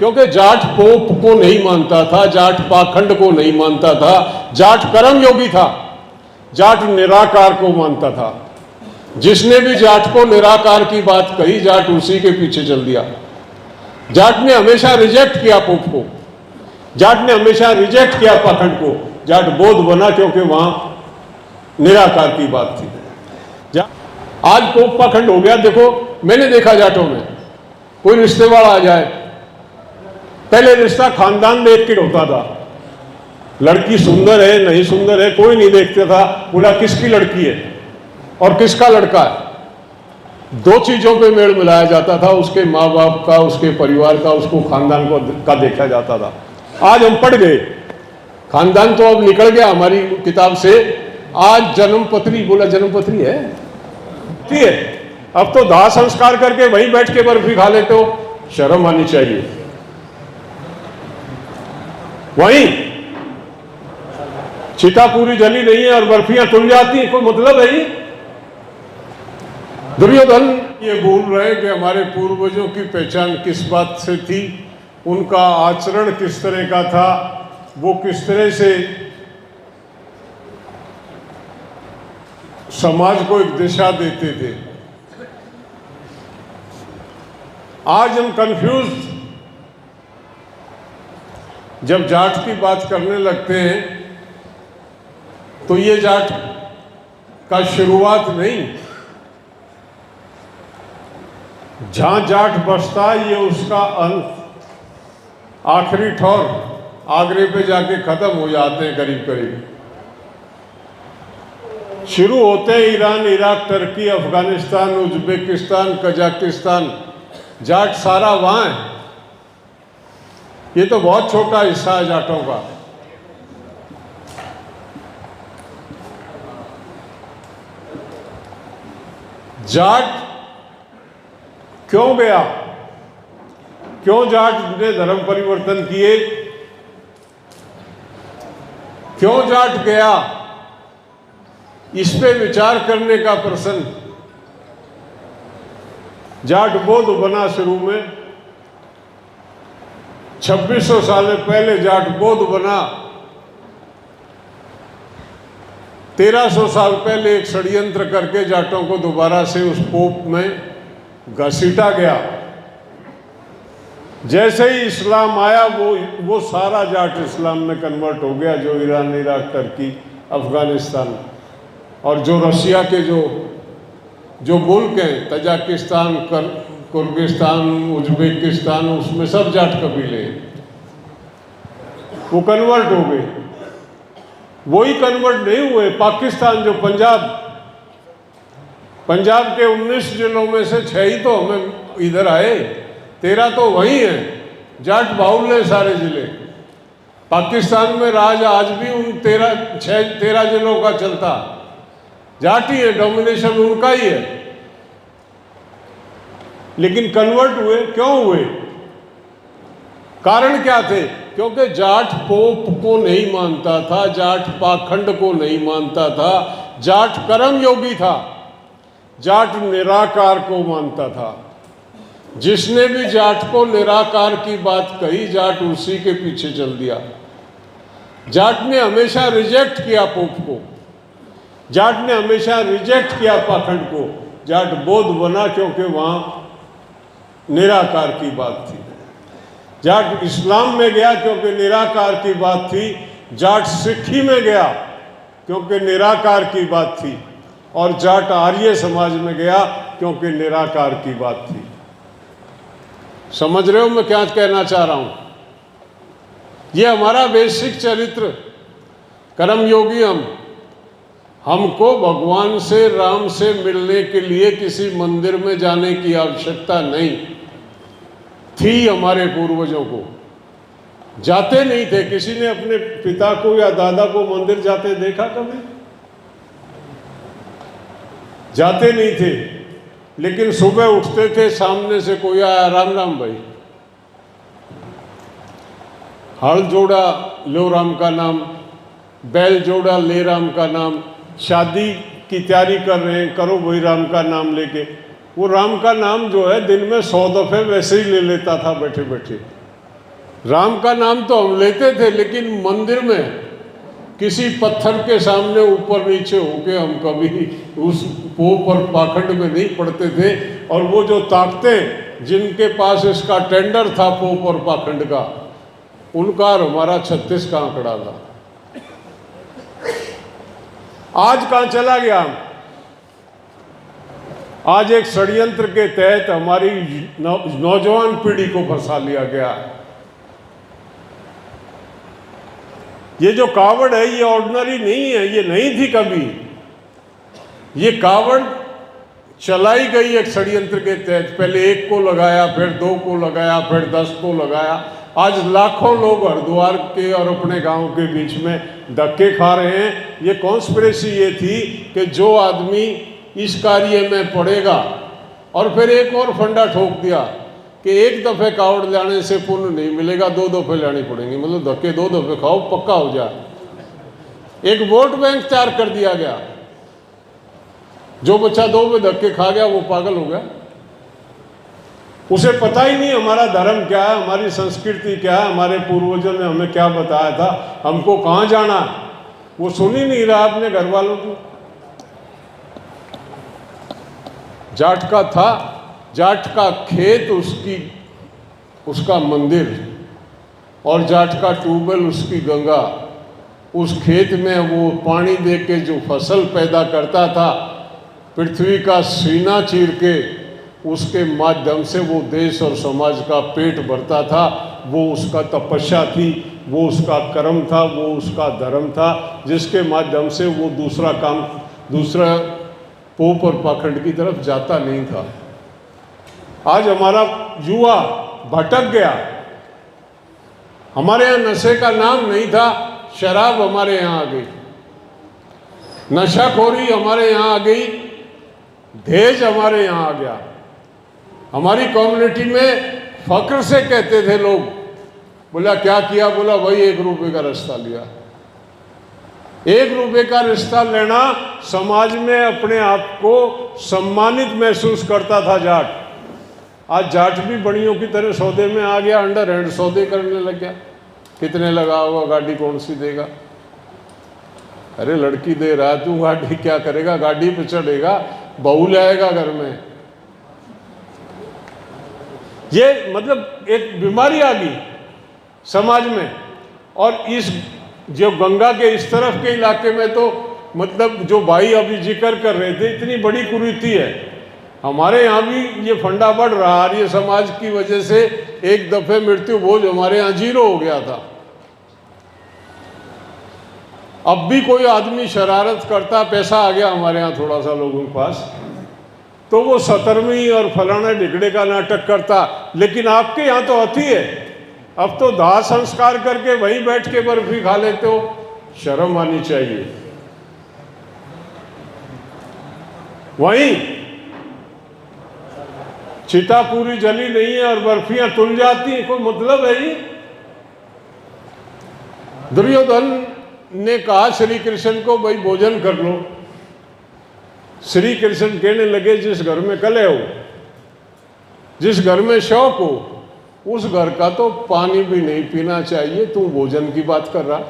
क्योंकि जाट पोप को नहीं मानता था, जाट पाखंड को नहीं मानता था, जाट कर्म योगी था, जाट निराकार को मानता था। जिसने भी जाट को निराकार की बात कही, जाट उसी के पीछे चल दिया। जाट ने हमेशा रिजेक्ट किया पोप को, जाट ने हमेशा रिजेक्ट किया पाखंड को। जाट बौद्ध बना क्योंकि वहां निराकार की बात थी। आज पोप पाखंड हो गया। देखो, मैंने देखा जाटों में कोई रिश्तेदार आ जाए, पहले रिश्ता खानदान देख के होता था। लड़की सुंदर है नहीं सुंदर है कोई नहीं देखता था, बोला किसकी लड़की है और किसका लड़का है। दो चीजों पे मेल मिलाया जाता था, उसके माँ बाप का, उसके परिवार का, उसको खानदान का देखा जाता था। आज हम पढ़ गए, खानदान तो अब निकल गया हमारी किताब से। आज जन्मपत्री, बोला जन्मपत्री है, अब तो दाह संस्कार करके वहीं बैठ के बर्फी खा लेते हो, शर्म आनी चाहिए। वहीं चिता पूरी जली नहीं है और बर्फियां तुल जाती हैं, कोई मतलब है ये? दुर्योधन ये बोल रहे कि हमारे पूर्वजों की पहचान किस बात से थी, उनका आचरण किस तरह का था, वो किस तरह से समाज को एक दिशा देते थे। आज हम कंफ्यूज जब जाट की बात करने लगते हैं तो ये जाट का शुरुआत नहीं, जहां जाट बसता है ये उसका अंत, आखिरी ठौर आगरे पे जाके खत्म हो जाते हैं करीब करीब। शुरू होते हैं Iran, Iraq, Turkey, Afghanistan, Uzbekistan, Kazakhstan, Jat सारा वहां है। ये तो बहुत छोटा हिस्सा है जाटों का। जाट क्यों गया, क्यों जाट ने धर्म परिवर्तन किए, क्यों जाट गया, इस पे विचार करने का प्रश्न। जाट बौद्ध बना शुरू में, 2600 साल पहले जाट बौद्ध बना। 1300 साल पहले एक षड्यंत्र करके जाटों को दोबारा से उस पोप में घसीटा गया। जैसे ही इस्लाम आया वो सारा जाट इस्लाम में कन्वर्ट हो गया, जो ईरान, इराक, टर्की, अफगानिस्तान और जो रशिया के जो मुल्क हैं, तजाकिस्तान, कुर्गिस्तान, उज्बेकिस्तान, उसमें सब जाट कबीले वो कन्वर्ट हो गए। वही कन्वर्ट नहीं हुए पाकिस्तान, जो पंजाब के 19 जिलों में से 6 ही तो हमें इधर आए, 13 तो वही हैं। जाट बाहुल्य है सारे जिले। पाकिस्तान में राज आज भी उन 13 जिलों का चलता, जाट ही है, डोमिनेशन उनका ही है। लेकिन कन्वर्ट हुए, क्यों हुए, कारण क्या थे? क्योंकि जाट पोप को नहीं मानता था, जाट पाखंड को नहीं मानता था, जाट कर्म योगी था, जाट निराकार को मानता था। जिसने भी जाट को निराकार की बात कही, जाट उसी के पीछे चल दिया। जाट ने हमेशा रिजेक्ट किया पोप को, जाट ने हमेशा रिजेक्ट किया पाखंड को। जाट बौद्ध बना क्योंकि वहां निराकार की बात थी। जाट इस्लाम में गया क्योंकि निराकार की बात थी। जाट सिक्खी में गया क्योंकि निराकार की बात थी। और जाट आर्य समाज में गया क्योंकि निराकार की बात थी। समझ रहे हो मैं क्या कहना चाह रहा हूं? ये हमारा बेसिक चरित्र, कर्मयोगी हमको भगवान से, राम से मिलने के लिए किसी मंदिर में जाने की आवश्यकता नहीं थी। हमारे पूर्वजों को जाते नहीं थे। किसी ने अपने पिता को या दादा को मंदिर जाते देखा कभी? जाते नहीं थे। लेकिन सुबह उठते थे, सामने से कोई आया, राम राम भाई, हल जोड़ा लो राम का नाम, बैल जोड़ा ले राम का नाम, शादी की तैयारी कर रहे हैं, करो वही राम का नाम लेके। वो राम का नाम जो है दिन में 100 दफे वैसे ही ले लेता था बैठे बैठे। राम का नाम तो हम लेते थे, लेकिन मंदिर में किसी पत्थर के सामने ऊपर नीचे होके हम कभी उस पोप और पाखंड में नहीं पड़ते थे। और वो जो ताकतें जिनके पास इसका टेंडर था पोप और पाखंड का, उनका और हमारा 36 का आंकड़ा था। आज कहाँ चला गया? आज एक षड्यंत्र के तहत हमारी नौजवान पीढ़ी को फंसा लिया गया। ये जो कावड़ है ये ऑर्डिनरी नहीं है, ये नहीं थी कभी। ये कावड़ चलाई गई एक षड्यंत्र के तहत। पहले एक को लगाया, फिर 2 को लगाया, फिर 10 को लगाया। आज लाखों लोग हरिद्वार के और अपने गांव के बीच में धक्के खा रहे हैं। ये कॉन्स्पिरेसी ये थी कि जो आदमी इस कार्य में पड़ेगा, और फिर एक और फंडा ठोक दिया कि एक दफ़े कावड़ लाने से पुण्य नहीं मिलेगा, 2 दफ़े लानी पड़ेंगी, मतलब धक्के 2 दफ़े खाओ पक्का हो जाए। एक वोट बैंक तैयार कर दिया गया। जो बच्चा 2 में धक्के खा गया वो पागल हो गया। उसे पता ही नहीं हमारा धर्म क्या है, हमारी संस्कृति क्या है, हमारे पूर्वजों ने हमें क्या बताया था, हमको कहाँ जाना है, वो सुन ही नहीं रहा अपने घर वालों की। जाट का था, जाट का खेत उसका मंदिर, और जाट का ट्यूबवेल उसकी गंगा। उस खेत में वो पानी दे के जो फसल पैदा करता था, पृथ्वी का सीना चीर के उसके माध्यम से वो देश और समाज का पेट भरता था। वो उसका तपस्या थी, वो उसका कर्म था, वो उसका धर्म था, जिसके माध्यम से वो दूसरा पोप और पाखंड की तरफ जाता नहीं था। आज हमारा युवा भटक गया। हमारे यहाँ नशे का नाम नहीं था, शराब हमारे यहाँ आ गई, नशाखोरी हमारे यहाँ आ गई, दहेज हमारे यहाँ आ गया। हमारी कम्युनिटी में फक्र से कहते थे लोग, बोला क्या किया, बोला वही 1 रुपये का रिश्ता लिया। 1 रुपये का रिश्ता लेना समाज में अपने आप को सम्मानित महसूस करता था जाट। आज जाट भी बड़ियों की तरह सौदे में आ गया, अंडर हैंड सौदे करने लग गया। कितने लगा हुआ, गाड़ी कौन सी देगा? अरे लड़की दे रहा है तू, गाड़ी क्या करेगा? गाड़ी पे चढ़ेगा, बहू लाएगा घर में। ये मतलब एक बीमारी आ गई समाज में। और इस जो गंगा के इस तरफ के इलाके में तो मतलब जो भाई अभी जिक्र कर रहे थे, इतनी बड़ी कुरीति है। हमारे यहाँ भी ये फंडा बढ़ रहा है। ये समाज की वजह से एक दफे मृत्यु भोज हमारे यहाँ 0 हो गया था। अब भी कोई आदमी शरारत करता, पैसा आ गया हमारे यहाँ थोड़ा सा लोगों के पास, तो वो 17वीं और फलाना ढिगड़े का नाटक करता। लेकिन आपके यहाँ तो अति है, अब तो दाह संस्कार करके वहीं बैठ के बर्फी खा लेते हो। शर्म आनी चाहिए। वहीं चिता पूरी जली नहीं है और बर्फियां तुल जाती हैं, कोई मतलब है ये? दुर्योधन ने कहा श्री कृष्ण को, भाई भोजन कर लो। श्री कृष्ण कहने लगे, जिस घर में कलह हो, जिस घर में शौक हो, उस घर का तो पानी भी नहीं पीना चाहिए, तू भोजन की बात कर रहा।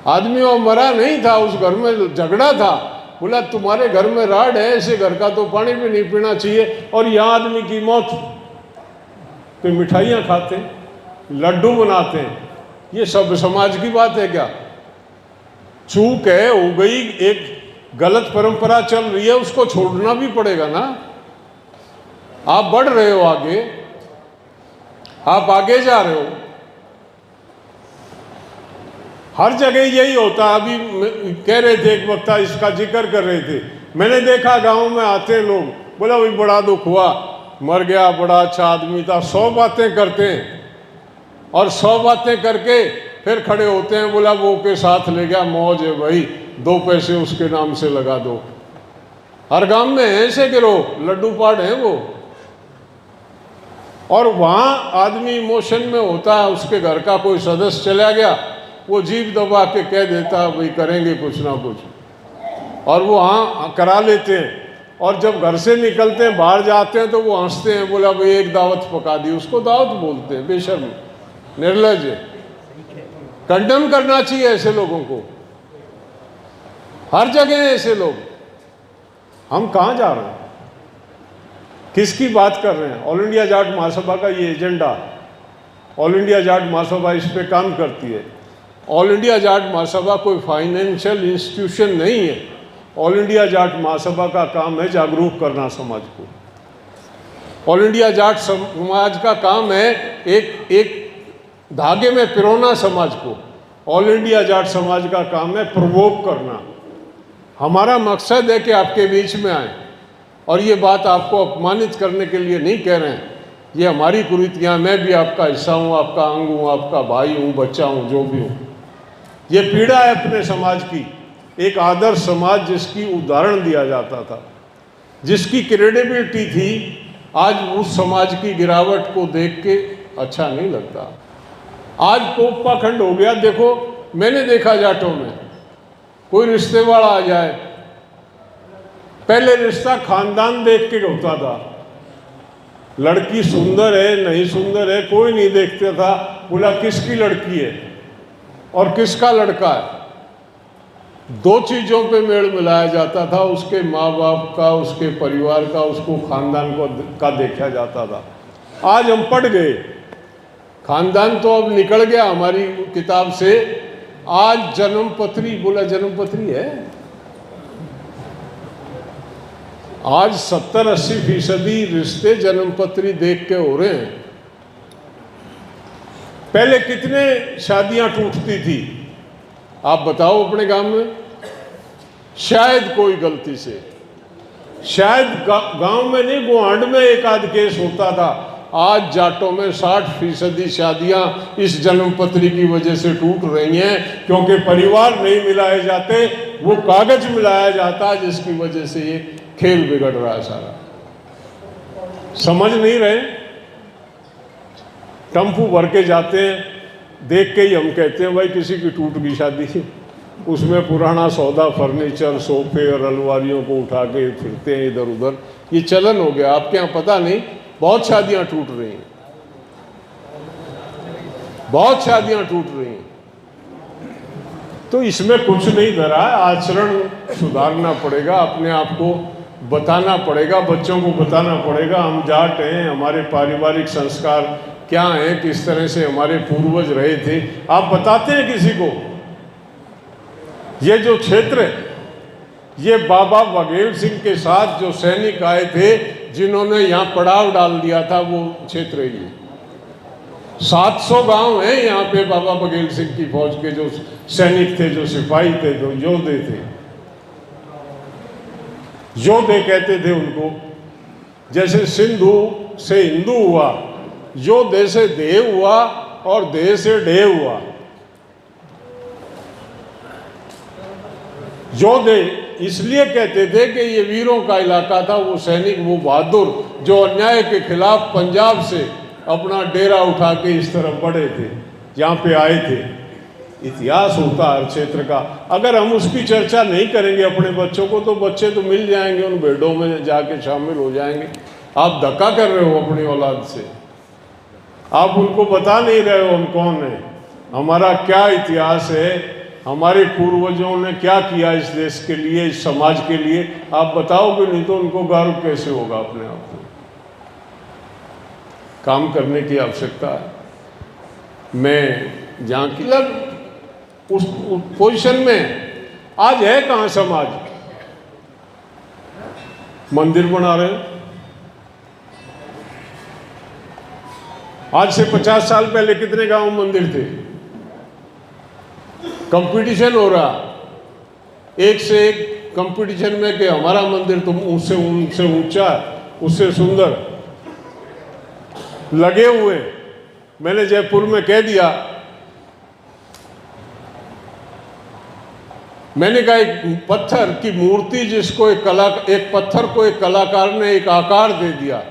आदमी वो मरा नहीं था, उस घर में झगड़ा था। बोला तुम्हारे घर में राड है, ऐसे घर का तो पानी भी नहीं पीना चाहिए। और यहाँ आदमी की मौत तो मिठाइयाँ खाते, लड्डू बनाते हैं। ये सब समाज की बात है क्या? चूक है, हो गई, एक गलत परंपरा चल रही है, उसको छोड़ना भी पड़ेगा ना। आप बढ़ रहे हो आगे, आप आगे जा रहे हो। हर जगह यही होता। अभी कह रहे थे एक वक्ता, इसका जिक्र कर रहे थे, मैंने देखा गांव में आते लोग, बोला भाई बड़ा दुख हुआ, मर गया, बड़ा अच्छा आदमी था। 100 बातें करते हैं और 100 बातें करके फिर खड़े होते हैं, बोला वो के साथ ले गया, मौज है भाई, 2 पैसे उसके नाम से लगा दो। हर गांव में ऐसे गिरोह, लड्डू पाट हैं वो। और वहाँ आदमी इमोशन में होता है, उसके घर का कोई सदस्य चला गया, वो जीभ दबा के कह देता है भाई करेंगे कुछ ना कुछ, और वो हाँ करा लेते हैं। और जब घर से निकलते हैं बाहर जाते हैं तो वो हंसते हैं, बोला भाई एक दावत पका दी, उसको दावत बोलते हैं। बेशर्म, निर्लज। कंडम करना चाहिए ऐसे लोगों को, हर जगह ऐसे लोग। हम कहाँ जा रहे हैं, किसकी बात कर रहे हैं? ऑल इंडिया जाट महासभा का ये एजेंडा, ऑल इंडिया जाट महासभा इस पे काम करती है। ऑल इंडिया जाट महासभा कोई फाइनेंशियल इंस्टीट्यूशन नहीं है। ऑल इंडिया जाट महासभा का काम है जागरूक करना समाज को। ऑल इंडिया जाट समाज का काम है एक धागे में पिरोना समाज को। ऑल इंडिया जाट समाज का काम है प्रोवोक करना। हमारा मकसद है कि आपके बीच में आए, और ये बात आपको अपमानित करने के लिए नहीं कह रहे हैं। ये हमारी कुरीतियाँ, मैं भी आपका हिस्सा हूँ, आपका अंग हूँ, आपका भाई हूँ, बच्चा हूँ, जो भी हूँ। ये पीड़ा है अपने समाज की, एक आदर्श समाज जिसकी उदाहरण दिया जाता था, जिसकी क्रेडिबिलिटी थी, आज उस समाज की गिरावट को देख के अच्छा नहीं लगता। आज पोप पाखंड हो गया। देखो, मैंने देखा जाटों में कोई रिश्ते वाला आ जाए, पहले रिश्ता खानदान देख के होता था। लड़की सुंदर है नहीं सुंदर है कोई नहीं देखता था, बोला किसकी लड़की है और किसका लड़का है। दो चीज़ों पे मेल मिलाया जाता था, उसके माँ बाप का, उसके परिवार का, उसको खानदान का देखा जाता था। आज हम पढ़ गए, खानदान तो अब निकल गया हमारी किताब से। आज जन्मपत्री, बोला जन्मपत्री है, आज 70-80% रिश्ते जन्मपत्री देख के हो रहे हैं। पहले कितने शादियां टूटती थी आप बताओ अपने गांव में? शायद कोई गलती से, शायद गांव में नहीं, गुआंढ में एक आध केस होता था। आज जाटों में 60% शादियां इस जन्मपत्री की वजह से टूट रही हैं, क्योंकि परिवार नहीं मिलाए जाते, वो कागज मिलाया जाता है, जिसकी वजह से ये खेल बिगड़ रहा है सारा। समझ नहीं रहे, टम्पू भर के जाते हैं, देख के ही हम कहते हैं भाई किसी की टूट गई शादी। उसमें पुराना सौदा, फर्नीचर, सोफे और अलमारियों को उठा के फिरते हैं इधर उधर। ये चलन हो गया। आपके यहाँ पता नहीं, बहुत शादियां टूट रही हैं, बहुत शादियां टूट रही हैं। तो इसमें कुछ नहीं धरा है, आचरण सुधारना पड़ेगा, अपने आप को बताना पड़ेगा, बच्चों को बताना पड़ेगा हम जाट हैं, हमारे पारिवारिक संस्कार क्या हैं, किस तरह से हमारे पूर्वज रहे थे। आप बताते हैं किसी को? ये जो क्षेत्र है, ये बाबा बघेल सिंह के साथ जो सैनिक आए थे, जिन्होंने यहाँ पड़ाव डाल दिया था, वो क्षेत्र ही 700 गांव हैं यहाँ पे। बाबा बघेल सिंह की फौज के जो सैनिक थे, जो सिपाही थे, जो योद्धे थे, योद्धे कहते थे उनको। जैसे सिंधु से हिंदू हुआ, योद्धे से देव हुआ, और देह से डेव हुआ। योद्धे इसलिए कहते थे कि ये वीरों का इलाका था। वो सैनिक, वो बहादुर जो अन्याय के खिलाफ पंजाब से अपना डेरा उठा के इस तरफ बढ़े थे, यहाँ पे आए थे। इतिहास होता है क्षेत्र का। अगर हम उसकी चर्चा नहीं करेंगे अपने बच्चों को, तो बच्चे तो मिल जाएंगे उन भेड़ों में जाके शामिल हो जाएंगे। आप धक्का कर रहे हो अपनी औलाद से, आप उनको बता नहीं रहे हो हम कौन है, हमारा क्या इतिहास है, हमारे पूर्वजों ने क्या किया इस देश के लिए, इस समाज के लिए। आप बताओगे नहीं तो उनको गर्व कैसे होगा अपने आप को? काम करने की आवश्यकता है। मैं जहाँ की लग उस पोजीशन में आज है कहाँ समाज? मंदिर बना रहे हैं। आज से 50 साल पहले कितने गांव में मंदिर थे? कंपटीशन हो रहा, एक से एक कंपटीशन में कि हमारा मंदिर तुम उससे ऊंचा, उससे सुंदर लगे हुए। मैंने जयपुर में कह दिया, मैंने कहा एक पत्थर की मूर्ति जिसको एक पत्थर को एक कलाकार ने एक आकार दे दिया।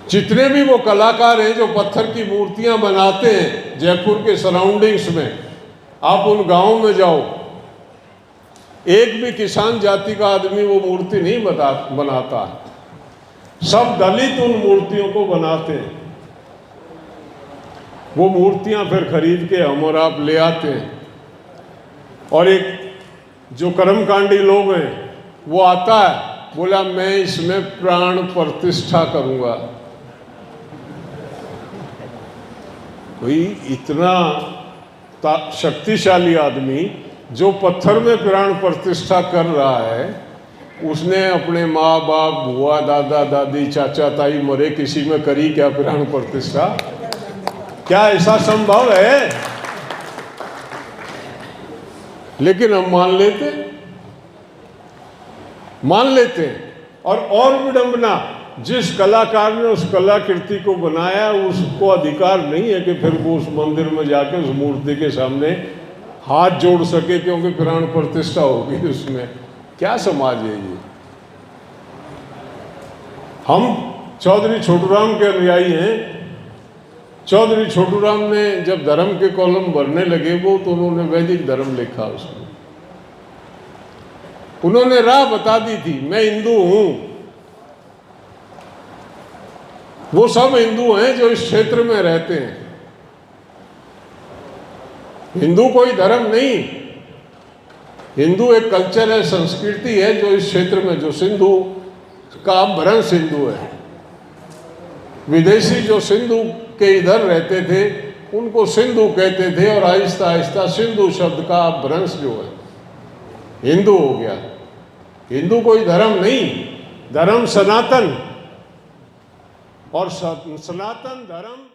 जितने भी वो कलाकार हैं जो पत्थर की मूर्तियां बनाते हैं जयपुर के सराउंडिंग्स में, आप उन गांवों में जाओ, एक भी किसान जाति का आदमी वो मूर्ति नहीं बनाता है। सब दलित उन मूर्तियों को बनाते हैं। वो मूर्तियां फिर खरीद के हम और आप ले आते हैं। और एक जो कर्मकांडी लोग हैं वो आता है, बोला मैं इसमें प्राण प्रतिष्ठा करूंगा। कोई इतना शक्तिशाली आदमी जो पत्थर में प्राण प्रतिष्ठा कर रहा है, उसने अपने माँ बाप, बुआ, दादा दादी, चाचा ताई मरे किसी में करी क्या प्राण प्रतिष्ठा? क्या ऐसा संभव है? लेकिन हम मान लेते हैं। और विडंबना, जिस कलाकार ने उस कलाकृति को बनाया उसको अधिकार नहीं है कि फिर वो उस मंदिर में जाके उस मूर्ति के सामने हाथ जोड़ सके, क्योंकि प्राण प्रतिष्ठा होगी उसमें। क्या समाज है ये? हम चौधरी छोटूराम के अनुयायी हैं। चौधरी छोटूराम ने जब धर्म के कॉलम भरने लगे वो, तो उन्होंने वैदिक धर्म लिखा उसमें। उन्होंने राह बता दी थी, मैं हिंदू हूं। वो सब हिंदू हैं जो इस क्षेत्र में रहते हैं। हिंदू कोई धर्म नहीं, हिंदू एक कल्चर है, संस्कृति है जो इस क्षेत्र में, जो सिंधु का भ्रंश हिंदू है। विदेशी जो सिंधु के इधर रहते थे उनको सिंधु कहते थे, और आहिस्ता आहिस्ता सिंधु शब्द का भ्रंश जो है हिंदू हो गया। हिंदू कोई धर्म नहीं, धर्म सनातन, और सनातन धर्म